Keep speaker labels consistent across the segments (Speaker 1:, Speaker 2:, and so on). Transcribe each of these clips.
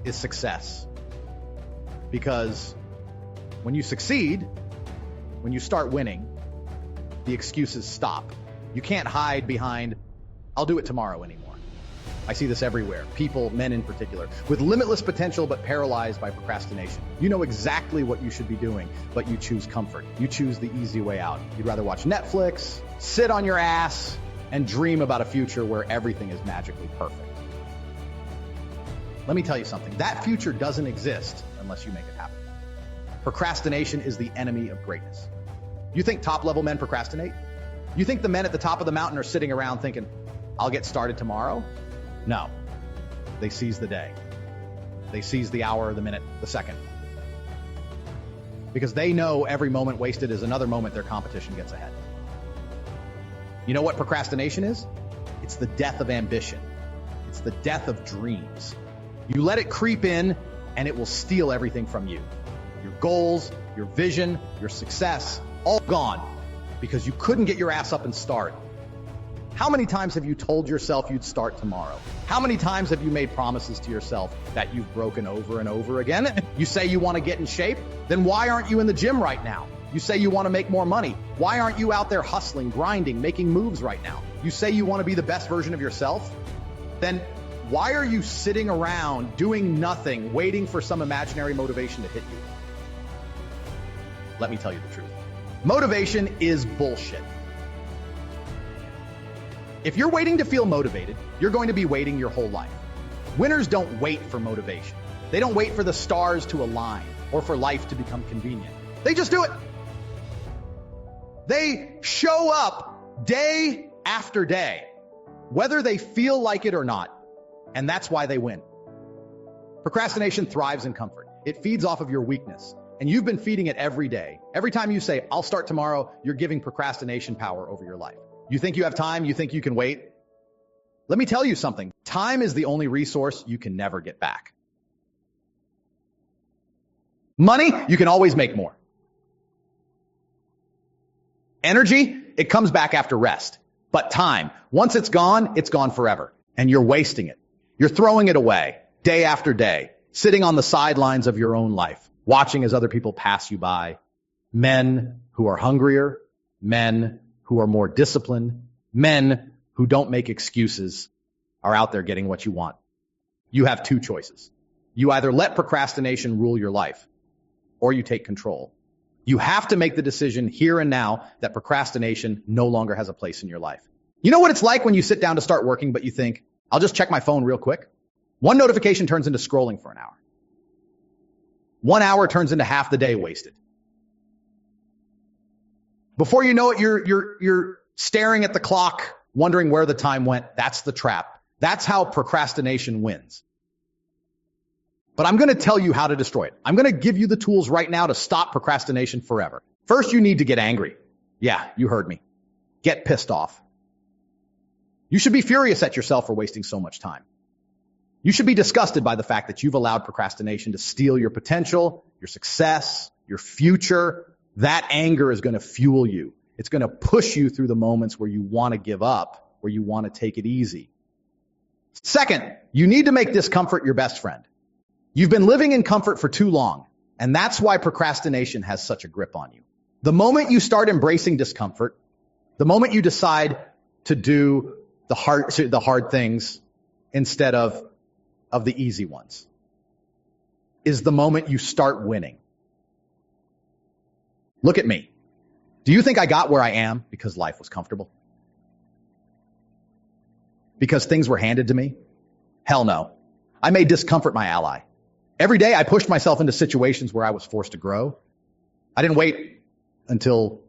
Speaker 1: is success. Because when you succeed, when you start winning, the excuses stop. You can't hide behind, I'll do it tomorrow anymore. I see this everywhere. People, men in particular, with limitless potential but paralyzed by procrastination. You know exactly what you should be doing, but you choose comfort. You choose the easy way out. You'd rather watch Netflix, sit on your ass, and dream about a future where everything is magically perfect. Let me tell you something. That future doesn't exist unless you make it happen. Procrastination is the enemy of greatness. You think top-level men procrastinate? You think the men at the top of the mountain are sitting around thinking, I'll get started tomorrow? No. They seize the day. They seize the hour, the minute, the second. Because they know every moment wasted is another moment their competition gets ahead. You know what procrastination is? It's the death of ambition. It's the death of dreams. You let it creep in, and it will steal everything from you. Your goals, your vision, your success, all gone because you couldn't get your ass up and start. How many times have you told yourself you'd start tomorrow? How many times have you made promises to yourself that you've broken over and over again? You say you want to get in shape? Then why aren't you in the gym right now? You say you want to make more money. Why aren't you out there hustling, grinding, making moves right now? You say you want to be the best version of yourself? Then why are you sitting around doing nothing, waiting for some imaginary motivation to hit you? Let me tell you the truth. Motivation is bullshit. If you're waiting to feel motivated, you're going to be waiting your whole life. Winners don't wait for motivation. They don't wait for the stars to align or for life to become convenient. They just do it. They show up day after day, whether they feel like it or not, and that's why they win. Procrastination thrives in comfort. It feeds off of your weakness, and you've been feeding it every day. Every time you say, I'll start tomorrow, you're giving procrastination power over your life. You think you have time? You think you can wait? Let me tell you something. Time is the only resource you can never get back. Money, you can always make more. Energy, it comes back after rest. But time, once it's gone forever. And you're wasting it. You're throwing it away day after day, sitting on the sidelines of your own life, watching as other people pass you by. Men who are hungrier, men who are more disciplined, men who don't make excuses are out there getting what you want. You have two choices. You either let procrastination rule your life, or you take control. You have to make the decision here and now that procrastination no longer has a place in your life. You know what it's like when you sit down to start working, but you think, I'll just check my phone real quick? One notification turns into scrolling for an hour. 1 hour turns into half the day wasted. Before you know it, you're staring at the clock, wondering where the time went. That's the trap. That's how procrastination wins. But I'm going to tell you how to destroy it. I'm going to give you the tools right now to stop procrastination forever. First, you need to get angry. Yeah, you heard me. Get pissed off. You should be furious at yourself for wasting so much time. You should be disgusted by the fact that you've allowed procrastination to steal your potential, your success, your future. That anger is going to fuel you. It's going to push you through the moments where you want to give up, where you want to take it easy. Second, you need to make discomfort your best friend. You've been living in comfort for too long, and that's why procrastination has such a grip on you. The moment you start embracing discomfort, the moment you decide to do the hard things instead of the easy ones, is the moment you start winning. Look at me. Do you think I got where I am because life was comfortable? Because things were handed to me? Hell no. I made discomfort my ally. Every day I pushed myself into situations where I was forced to grow. I didn't wait until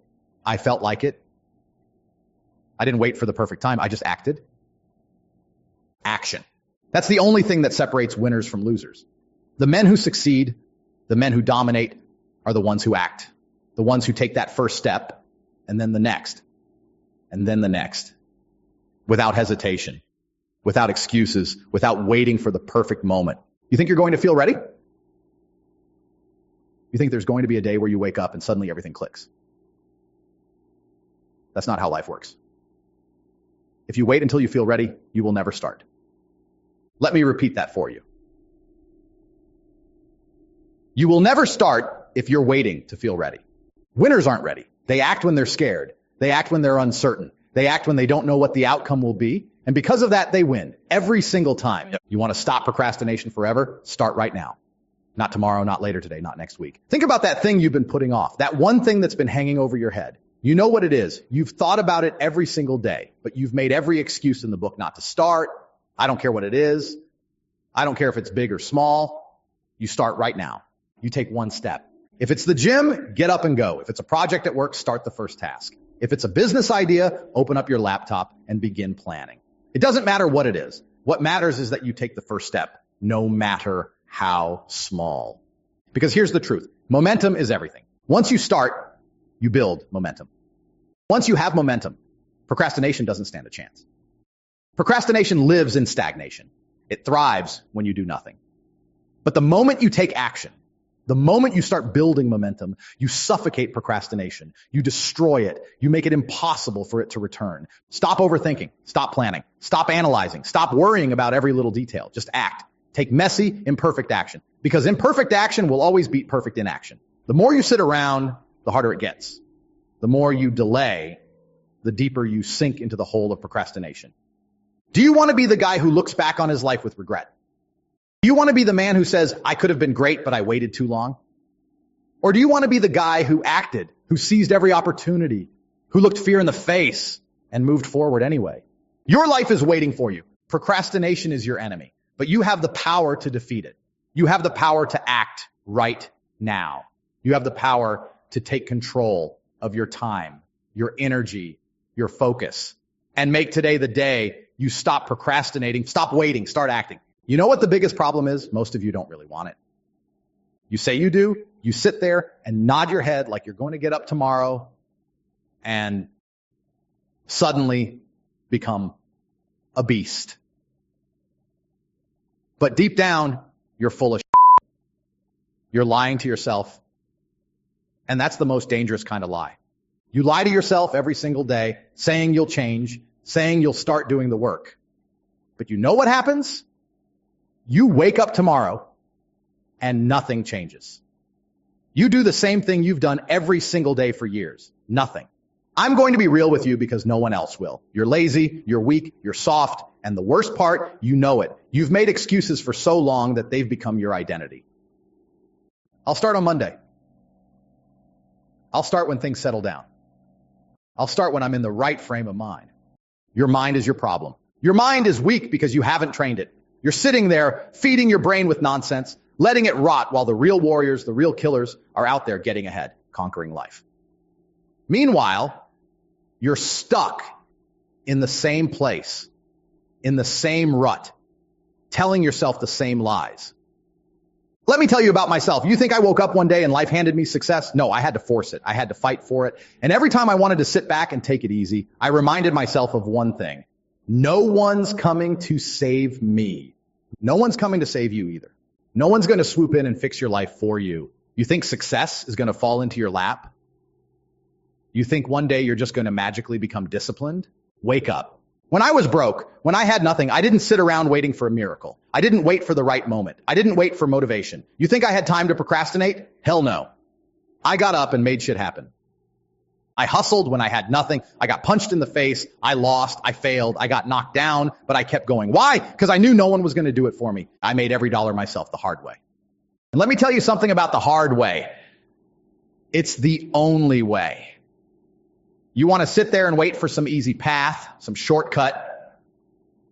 Speaker 1: I felt like it. I didn't wait for the perfect time. I just acted. Action. That's the only thing that separates winners from losers. The men who succeed, the men who dominate, are the ones who act. The ones who take that first step, and then the next, and then the next. Without hesitation, without excuses, without waiting for the perfect moment. You think you're going to feel ready? You think there's going to be a day where you wake up and suddenly everything clicks? That's not how life works. If you wait until you feel ready, you will never start. Let me repeat that for you. You will never start if you're waiting to feel ready. Winners aren't ready. They act when they're scared. They act when they're uncertain. They act when they don't know what the outcome will be. And because of that, they win every single time. You want to stop procrastination forever? Start right now. Not tomorrow, not later today, not next week. Think about that thing you've been putting off, that one thing that's been hanging over your head. You know what it is. You've thought about it every single day, but you've made every excuse in the book not to start. I don't care what it is. I don't care if it's big or small. You start right now. You take one step. If it's the gym, get up and go. If it's a project at work, start the first task. If it's a business idea, open up your laptop and begin planning. It doesn't matter what it is. What matters is that you take the first step, no matter how small. Because here's the truth. Momentum is everything. Once you start, you build momentum. Once you have momentum, procrastination doesn't stand a chance. Procrastination lives in stagnation. It thrives when you do nothing. But the moment you take action, the moment you start building momentum, you suffocate procrastination. You destroy it. You make it impossible for it to return. Stop overthinking. Stop planning. Stop analyzing. Stop worrying about every little detail. Just act. Take messy, imperfect action. Because imperfect action will always beat perfect inaction. The more you sit around, the harder it gets. The more you delay, the deeper you sink into the hole of procrastination. Do you want to be the guy who looks back on his life with regret? Do you want to be the man who says, I could have been great, but I waited too long? Or do you want to be the guy who acted, who seized every opportunity, who looked fear in the face and moved forward anyway? Your life is waiting for you. Procrastination is your enemy, but you have the power to defeat it. You have the power to act right now. You have the power to take control of your time, your energy, your focus, and make today the day you stop procrastinating, stop waiting, start acting. You know what the biggest problem is? Most of you don't really want it. You say you do, you sit there and nod your head like you're going to get up tomorrow and suddenly become a beast. But deep down, you're full of shit. You're lying to yourself. And that's the most dangerous kind of lie. You lie to yourself every single day, saying you'll change, saying you'll start doing the work. But you know what happens? You wake up tomorrow and nothing changes. You do the same thing you've done every single day for years. Nothing. I'm going to be real with you because no one else will. You're lazy, you're weak, you're soft, and the worst part, you know it. You've made excuses for so long that they've become your identity. I'll start on Monday. I'll start when things settle down. I'll start when I'm in the right frame of mind. Your mind is your problem. Your mind is weak because you haven't trained it. You're sitting there feeding your brain with nonsense, letting it rot while the real warriors, the real killers are out there getting ahead, conquering life. Meanwhile, you're stuck in the same place, in the same rut, telling yourself the same lies. Let me tell you about myself. You think I woke up one day and life handed me success? No, I had to force it. I had to fight for it. And every time I wanted to sit back and take it easy, I reminded myself of one thing. No one's coming to save me. No one's coming to save you either. No one's going to swoop in and fix your life for you. You think success is going to fall into your lap? You think one day you're just going to magically become disciplined? Wake up. When I was broke, when I had nothing, I didn't sit around waiting for a miracle. I didn't wait for the right moment. I didn't wait for motivation. You think I had time to procrastinate? Hell no. I got up and made shit happen. I hustled when I had nothing. I got punched in the face. I lost. I failed. I got knocked down, but I kept going. Why? Because I knew no one was going to do it for me. I made every dollar myself the hard way. And let me tell you something about the hard way. It's the only way. You want to sit there and wait for some easy path, some shortcut.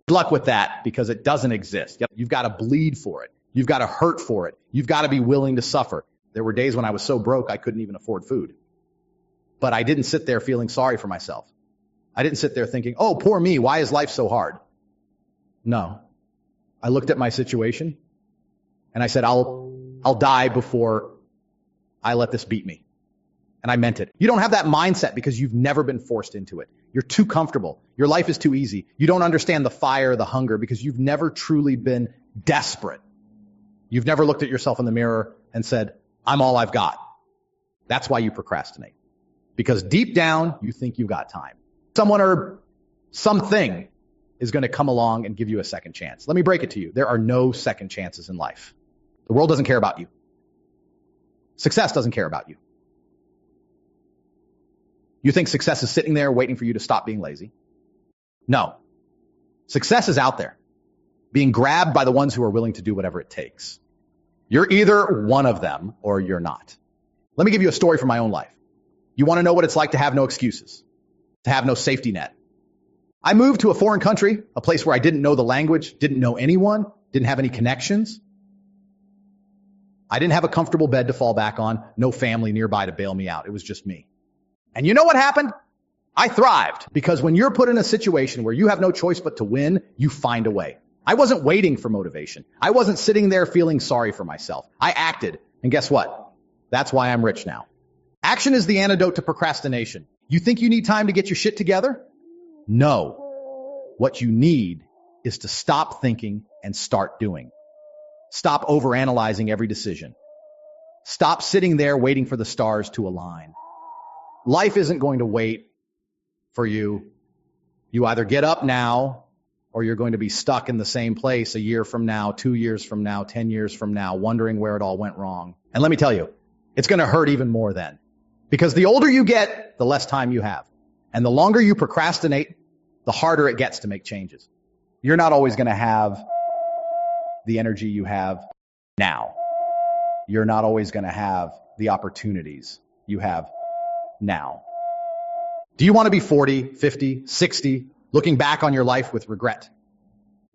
Speaker 1: Good luck with that because it doesn't exist. You've got to bleed for it. You've got to hurt for it. You've got to be willing to suffer. There were days when I was so broke I couldn't even afford food. But I didn't sit there feeling sorry for myself. I didn't sit there thinking, oh, poor me, why is life so hard? No. I looked at my situation and I said, I'll die before I let this beat me. And I meant it. You don't have that mindset because you've never been forced into it. You're too comfortable. Your life is too easy. You don't understand the fire, the hunger, because you've never truly been desperate. You've never looked at yourself in the mirror and said, I'm all I've got. That's why you procrastinate. Because deep down, you think you've got time. Someone or something is going to come along and give you a second chance. Let me break it to you. There are no second chances in life. The world doesn't care about you. Success doesn't care about you. You think success is sitting there waiting for you to stop being lazy? No. Success is out there, being grabbed by the ones who are willing to do whatever it takes. You're either one of them or you're not. Let me give you a story from my own life. You want to know what it's like to have no excuses, to have no safety net. I moved to a foreign country, a place where I didn't know the language, didn't know anyone, didn't have any connections. I didn't have a comfortable bed to fall back on, no family nearby to bail me out. It was just me. And you know what happened? I thrived, because when you're put in a situation where you have no choice but to win, you find a way. I wasn't waiting for motivation. I wasn't sitting there feeling sorry for myself. I acted. And guess what? That's why I'm rich now. Action is the antidote to procrastination. You think you need time to get your shit together? No. What you need is to stop thinking and start doing. Stop overanalyzing every decision. Stop sitting there waiting for the stars to align. Life isn't going to wait for you. You either get up now, or you're going to be stuck in the same place a year from now, 2 years from now, 10 years from now, wondering where it all went wrong. And let me tell you, it's going to hurt even more then. Because the older you get, the less time you have. And the longer you procrastinate, the harder it gets to make changes. You're not always going to have the energy you have now. You're not always going to have the opportunities you have now. Do you want to be 40, 50, 60, looking back on your life with regret?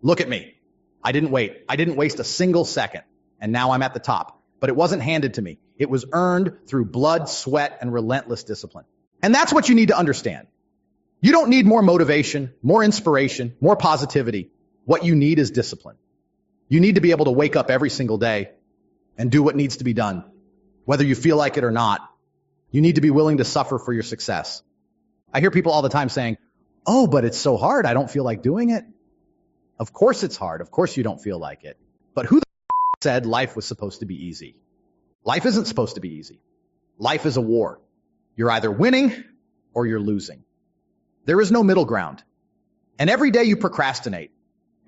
Speaker 1: Look at me. I didn't wait. I didn't waste a single second. And now I'm at the top. But it wasn't handed to me. It was earned through blood, sweat, and relentless discipline. And that's what you need to understand. You don't need more motivation, more inspiration, more positivity. What you need is discipline. You need to be able to wake up every single day and do what needs to be done, whether you feel like it or not. You need to be willing to suffer for your success. I hear people all the time saying, "Oh, but it's so hard. I don't feel like doing it." Of course it's hard. Of course you don't feel like it. But who the said life was supposed to be easy? Life isn't supposed to be easy. Life is a war. You're either winning or you're losing. There is no middle ground. And every day you procrastinate,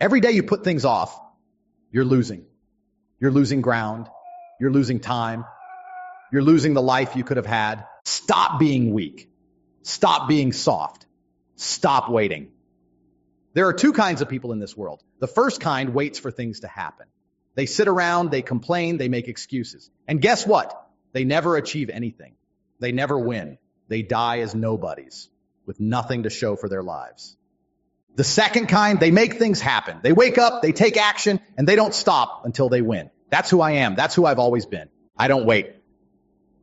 Speaker 1: every day you put things off, you're losing. You're losing ground. You're losing time. You're losing the life you could have had. Stop being weak. Stop being soft. Stop waiting. There are two kinds of people in this world. The first kind waits for things to happen. They sit around, they complain, they make excuses. And guess what? They never achieve anything. They never win. They die as nobodies with nothing to show for their lives. The second kind, they make things happen. They wake up, they take action, and they don't stop until they win. That's who I am. That's who I've always been. I don't wait.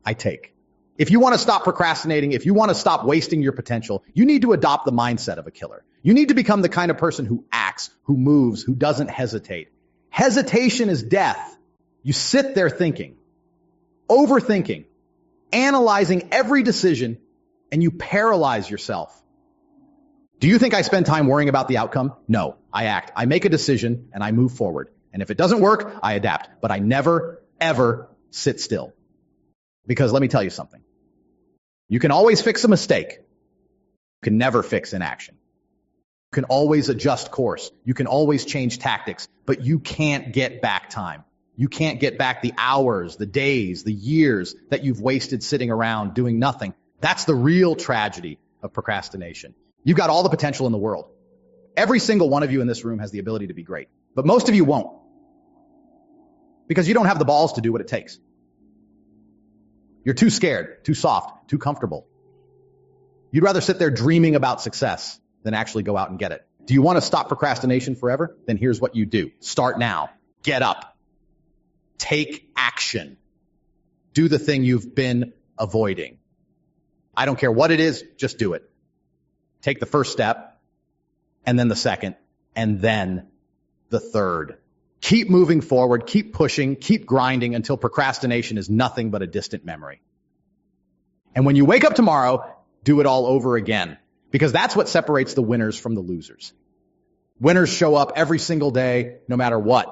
Speaker 1: I take. If you want to stop procrastinating, if you want to stop wasting your potential, you need to adopt the mindset of a killer. You need to become the kind of person who acts, who moves, who doesn't hesitate. Hesitation is death. You sit there thinking, overthinking, analyzing every decision, and you paralyze yourself. Do you think I spend time worrying about the outcome? No, I act. I make a decision and I move forward. And if it doesn't work, I adapt. But I never, ever sit still. Because let me tell you something. You can always fix a mistake. You can never fix inaction. You can always adjust course. You can always change tactics. But you can't get back time. You can't get back the hours, the days, the years that you've wasted sitting around doing nothing. That's the real tragedy of procrastination. You've got all the potential in the world. Every single one of you in this room has the ability to be great. But most of you won't. Because you don't have the balls to do what it takes. You're too scared, too soft, too comfortable. You'd rather sit there dreaming about success than actually go out and get it. Do you want to stop procrastination forever? Then here's what you do. Start now. Get up. Take action. Do the thing you've been avoiding. I don't care what it is, just do it. Take the first step, and then the second, and then the third. Keep moving forward, keep pushing, keep grinding until procrastination is nothing but a distant memory. And when you wake up tomorrow, do it all over again, because that's what separates the winners from the losers. Winners show up every single day, no matter what.